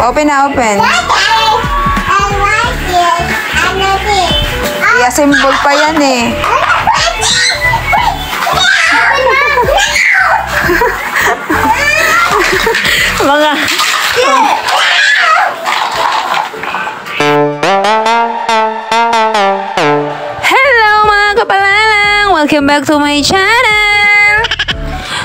Open na, open. I-assemble pa yan eh. Mga... Hello mga kapalalang! Welcome back to my channel!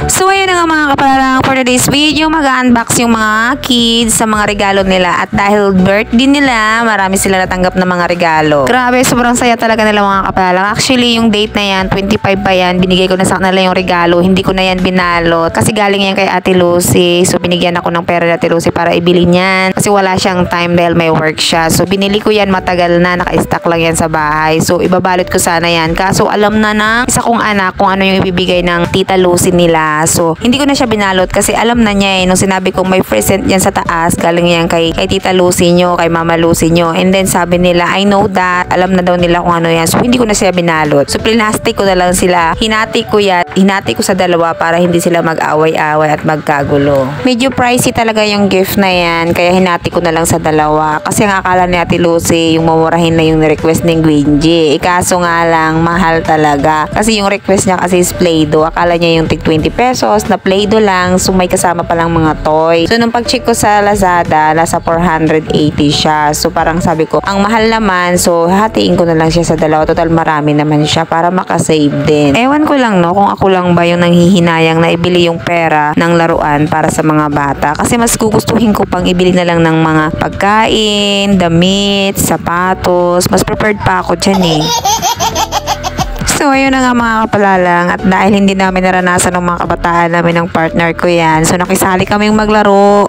So ayun na nga mga kapalalang, for today's video mag-unbox yung mga kids sa mga regalo nila. At dahil birthday nila, marami sila natanggap na mga regalo. Grabe, sobrang saya talaga nila mga kapalalang. Actually yung date na yan, 25 pa yan, binigay ko na sa kanila yung regalo. Hindi ko na yan binalot kasi galing yan kay Ate Lucy. So binigyan ako ng pera ni Ate Lucy para ibili niyan kasi wala siyang time dahil may work siya. So binili ko yan matagal na, naka-stock lang yan sa bahay. So ibabalot ko sana yan, kaso alam na ng isa kong anak kung ano yung ibibigay ng Tita Lucy nila. So hindi ko na siya binalot kasi alam na niya nung sinabi kong may present yan sa taas, galing yan kay Tita Lucy nyo, kay Mama Lucy nyo. And then sabi nila, I know that, alam na daw nila kung ano yan. So hindi ko na siya binalot. So plinastic ko na lang sila. Hinati ko yan, hinati ko sa dalawa para hindi sila mag-away-away at magkagulo. Medyo pricey talaga yung gift na yan, kaya hinati ko na lang sa dalawa. Kasi ang akala ni Ate Lucy, yung mamurahin na yung request ng Gwinji. Kaso nga lang, mahal talaga. Kasi yung request niya kasi is Play-Doh. Akala niya yung tig 20 pesos na Play-Doh lang, so may kasama palang mga toy. So nung pag-check ko sa Lazada, nasa 480 siya. So parang sabi ko, ang mahal naman, so hatiin ko na lang siya sa dalawa. Total marami naman siya para makasave din. Ewan ko lang no, kung ako lang ba yung nanghihinayang na ibili yung pera ng laruan para sa mga bata. Kasi mas gugustuhin ko pang ibili na lang ng mga pagkain, damit, sapatos. Mas prepared pa ako dyan eh. So, ayun na nga mga kapalalang, at dahil hindi namin naranasan ng mga kabataan namin ng partner ko yan, so nakisali kaming maglaro.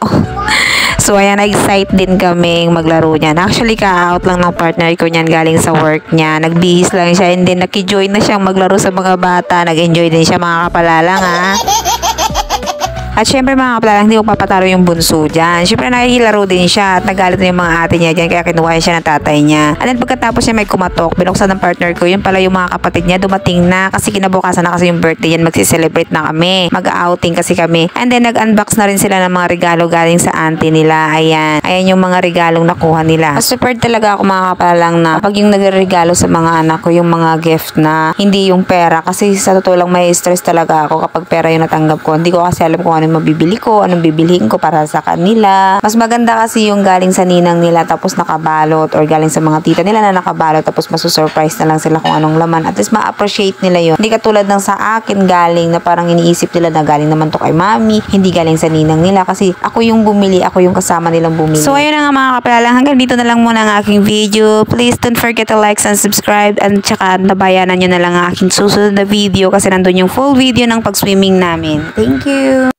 So, ayan, na-excite din kaming maglaro niyan. Actually, ka-out lang ng partner ko niyan galing sa work niya. Nagbihis lang siya, and then nakijoin na siyang maglaro sa mga bata. Nag-enjoy din siya mga kapalalang ha. At syempre mga kapalalang, hindi ko papataro yung bunso dyan. Syempre nakikilaro din siya at nagalit na yung mga ate niya dyan kaya kinuha siya ng tatay niya. And then pagkatapos niya may kumatok, binuksan ng partner ko, yun pala yung mga kapatid niya dumating na kasi kinabukasan na kasi yung birthday yan, magsi-celebrate na kami. Mag-outing kasi kami. And then nag-unbox na rin sila ng mga regalo galing sa auntie nila. Ayan. Ayan yung mga regalong nakuha nila. Mas prepared talaga ako mga kapalalang na pag yung nagregalo sa mga anak ko, yung mga gift na hindi yung pera. Kasi sa totoo lang may stress talaga ako kapag pera yung natanggap ko. Hindi ko kasi alam kung ano mabibili ko, anong bibilihin ko para sa kanila. Mas maganda kasi yung galing sa ninang nila tapos nakabalot, or galing sa mga tita nila na nakabalot tapos masusurprise na lang sila kung anong laman. At least ma-appreciate nila yun. Hindi katulad ng sa akin galing na parang iniisip nila na galing naman to kay mami, hindi galing sa ninang nila kasi ako yung bumili, ako yung kasama nilang bumili. So ayun na nga mga kapalalang, hanggang dito na lang muna ang aking video. Please don't forget to like and subscribe, and tsaka nabayanan nyo na lang ang aking susunod na video kasi nandun yung full video ng pag-swimming namin. Thank you!